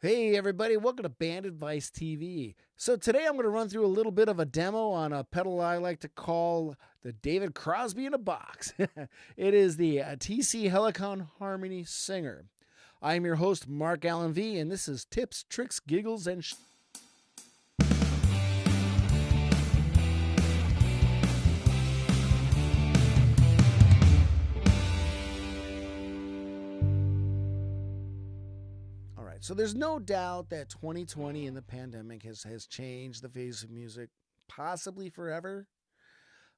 Hey everybody, welcome to Band Advice TV. So today I'm going to run through a little bit of a demo on a pedal I like to call the David Crosby in a box. It is the TC Helicon Harmony Singer. I'm your host Mark Allen V, and this is Tips, Tricks, Giggles, and All right, so there's no doubt that 2020 and the pandemic has changed the face of music, possibly forever.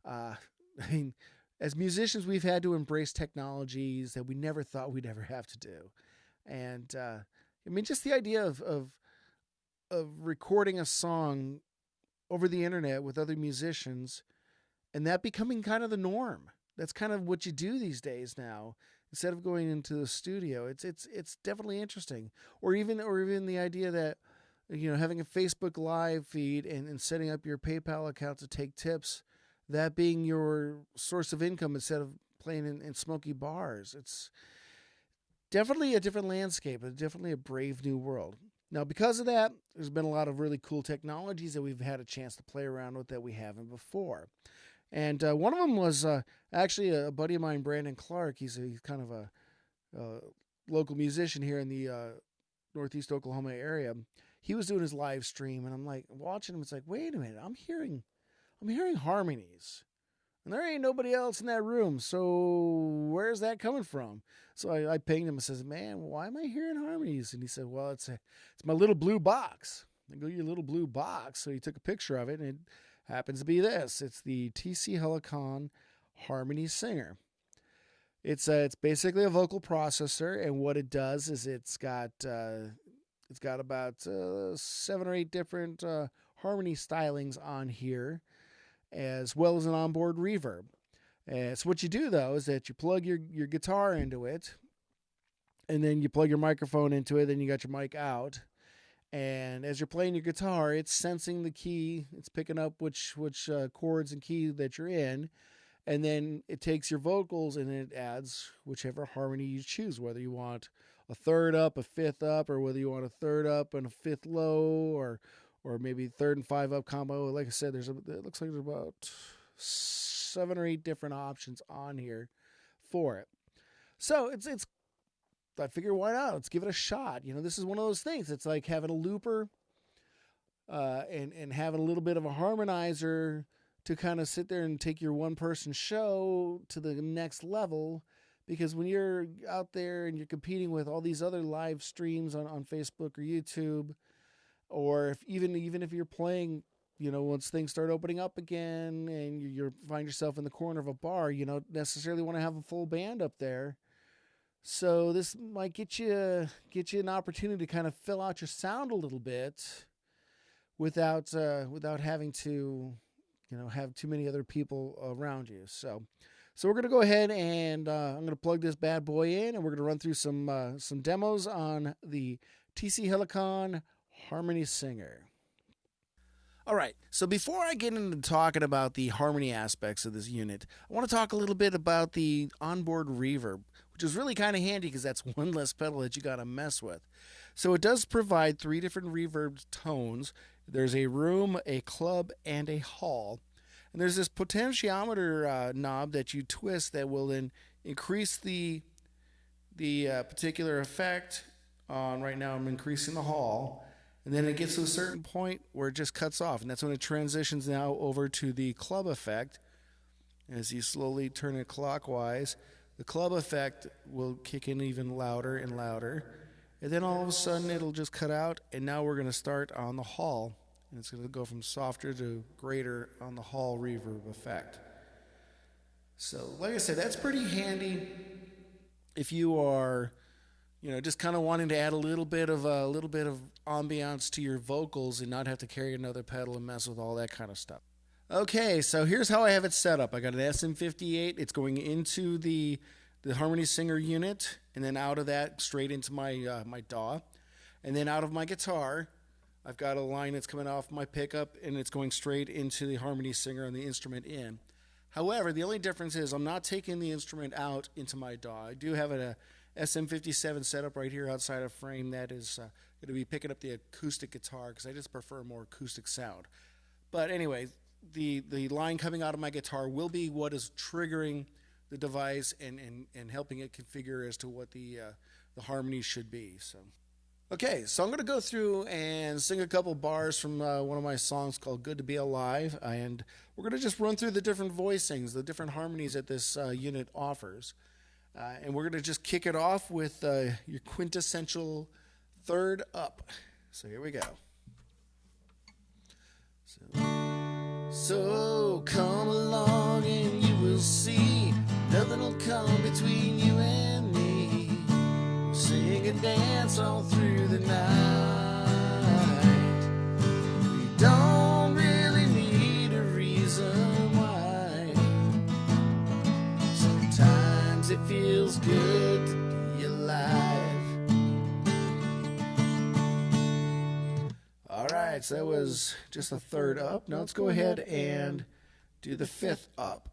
Uh, I mean, as musicians, we've had to embrace technologies that we never thought we'd ever have to do, and I mean, just the idea of recording a song over the internet with other musicians and that becoming kind of the norm. That's kind of what you do these days now. Instead of going into the studio, it's definitely interesting. Or even the idea that having a Facebook Live feed and setting up your PayPal account to take tips, that being your source of income instead of playing in smoky bars. It's definitely a different landscape, definitely a brave new world. Now, because of that, there's been a lot of really cool technologies that we've had a chance to play around with that we haven't before. And one of them was actually a buddy of mine, Brandon Clark. He's kind of a local musician here in the Northeast Oklahoma area. He was doing his live stream, and I'm like watching him. It's like, wait a minute, I'm hearing harmonies, and there ain't nobody else in that room. So where's that coming from? So I pinged him and says, man, why am I hearing harmonies? And he said, well, it's my little blue box. I go, your little blue box. So he took a picture of it, and it happens to be this. It's the TC Helicon Harmony Singer. It's basically a vocal processor, and what it does is it's got about 7 or 8 different harmony stylings on here, as well as an onboard reverb. So what you do though is that you plug your guitar into it, and then you plug your microphone into it. Then you got your mic out, and as you're playing your guitar, it's sensing the key. It's picking up which chords and key that you're in, and then it takes your vocals and it adds whichever harmony you choose. Whether you want a third up, a fifth up, or whether you want a third up and a fifth low, or maybe third and 5 up combo. Like I said, it looks like there's about 7 or 8 different options on here for it. So it's I figure why not? Let's give it a shot. This is one of those things. It's like having a looper and having a little bit of a harmonizer to kind of sit there and take your one person show to the next level. Because when you're out there and you're competing with all these other live streams on Facebook or YouTube, or even if you're playing, once things start opening up again and you find yourself in the corner of a bar, you don't necessarily want to have a full band up there. So this might get you an opportunity to kind of fill out your sound a little bit without having to have too many other people around you. So we're gonna go ahead and I'm gonna plug this bad boy in, and we're gonna run through some demos on the TC Helicon Harmony Singer. All right, so before I get into talking about the harmony aspects of this unit, I want to talk a little bit about the onboard reverb, which is really kind of handy because that's one less pedal that you got to mess with. So it does provide 3 different reverb tones. There's a room, a club, and a hall. And there's this potentiometer knob that you twist that will then increase the particular effect. Right now I'm increasing the hall. And then it gets to a certain point where it just cuts off. And that's when it transitions now over to the club effect. As you slowly turn it clockwise, the club effect will kick in even louder and louder. And then all of a sudden it'll just cut out. And now we're going to start on the hall. And it's going to go from softer to greater on the hall reverb effect. So like I said, that's pretty handy if you are just kind of wanting to add a little bit of ambiance to your vocals and not have to carry another pedal and mess with all that kind of stuff. Okay, so here's how I have it set up. I got an SM58. It's going into the Harmony Singer unit, and then out of that straight into my my DAW, and then out of my guitar, I've got a line that's coming off my pickup, and it's going straight into the Harmony Singer and the instrument in. However, the only difference is I'm not taking the instrument out into my DAW. I do have a SM57 setup right here outside of frame that is going to be picking up the acoustic guitar because I just prefer more acoustic sound. But anyway, the line coming out of my guitar will be what is triggering the device and helping it configure as to what the harmonies should be. So, okay, so I'm going to go through and sing a couple bars from one of my songs called Good to Be Alive, and we're going to just run through the different voicings, the different harmonies that this unit offers. And we're going to just kick it off with your quintessential third up. So here we go. So come along and you will see nothing will come between you and me. We'll sing and dance all through the night. We don't really need a reason why. Sometimes it feels good to be alive. Alright, so that was just the third up. Now let's go ahead and do the fifth up.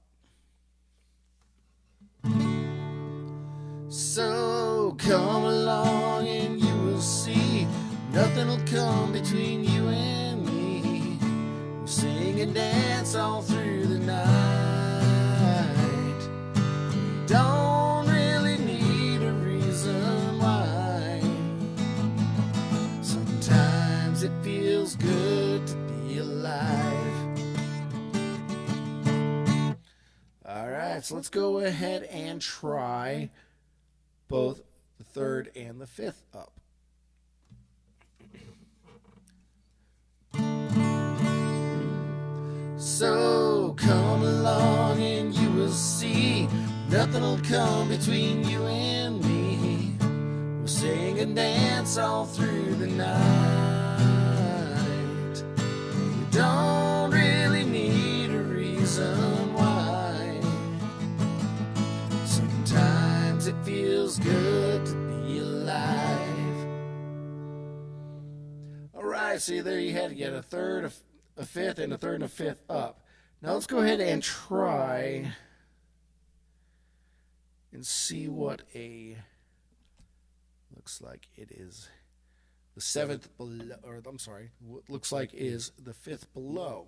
So come along and you will see nothing will come between you and me. We'll sing and dance all through the night. We don't really need a reason why. Sometimes it feels good to be alive. Alright, so let's go ahead and try both the third and the fifth up. So come along and you will see nothing will come between you and me. We'll sing and dance all through the night. We don't really need a reason why. Sometimes it feels good to be alive. Alright, see there you had to get a third, a fifth, and a third and a fifth up. Now let's go ahead and try and see what a looks like it is the seventh below, or I'm sorry, what looks like is the fifth below.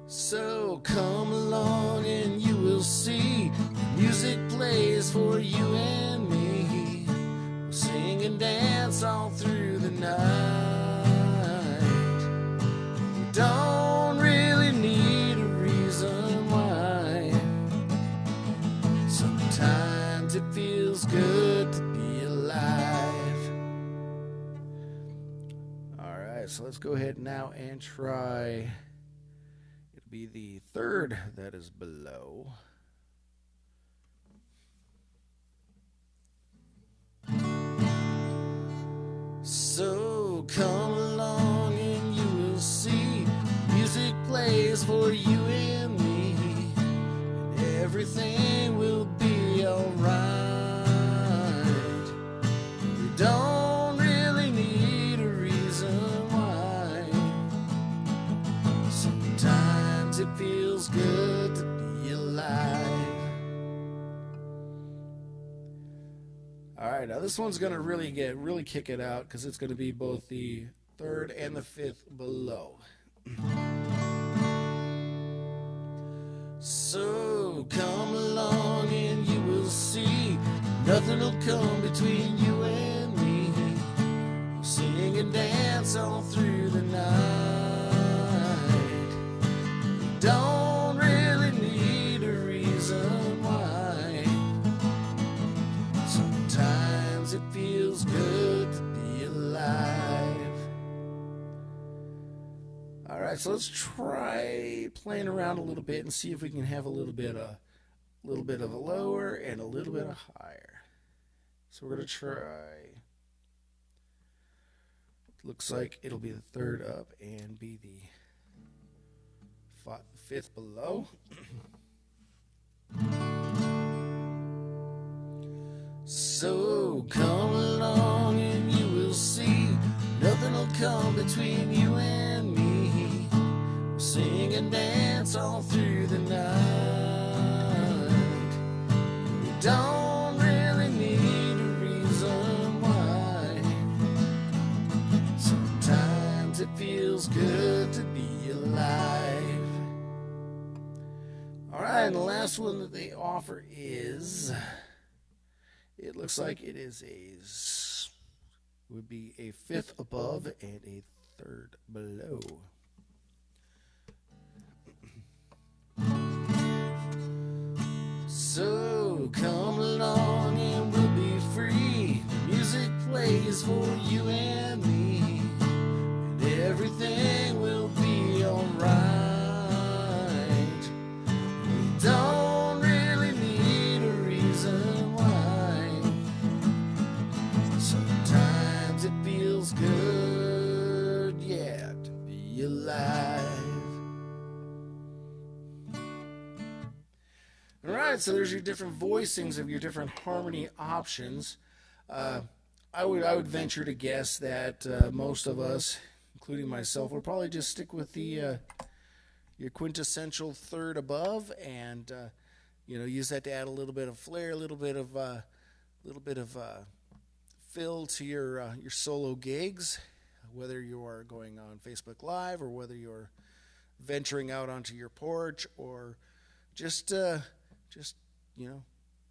So come along and you will see music plays for you and me. We'll sing and dance all through the night. We don't really need a reason why. Sometimes it feels good to be alive. Alright, so let's go ahead now and try. It'll be the third that is below. So come along and you will see music plays for you and me, and everything will be alright. We don't really need a reason why. Sometimes it feels good to be alive. Alright, now this one's going to really kick it out because it's going to be both the third and the fifth below. So come along and you will see nothing will come between you and me. We'll sing and dance all through the night. We don't really need a reason why. Sometimes it feels good to be alive. Alright, so let's try playing around a little bit and see if we can have a little bit of a lower and a little bit of higher. So we're going to try. Looks like it'll be the third up and be the fifth below. So come along and you will see nothing will come between you and me. We'll sing and dance all through the night. We don't really need a reason next one that they offer is, it looks like it is would be a fifth above and a third below. So come along and we'll be free. The music plays for you and me, and everything will be alright. We don't really need a reason why. Sometimes it feels good, yeah, to be alive. Alright, so there's your different voicings of your different harmony options. I would venture to guess that most of us, including myself, will probably just stick with the your quintessential third above, and use that to add a little bit of flair, a little bit of fill to your solo gigs, whether you are going on Facebook Live or whether you're venturing out onto your porch or just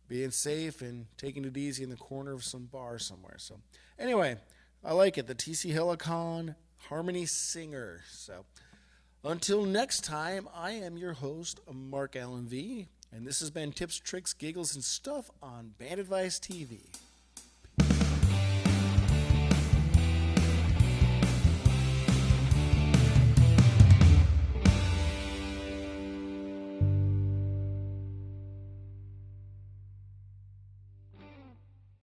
being safe and taking it easy in the corner of some bar somewhere. So anyway, I like it. The TC Helicon Harmony Singer. So until next time, I am your host, Mark Allen V, and this has been Tips, Tricks, Giggles, and Stuff on Band Advice TV.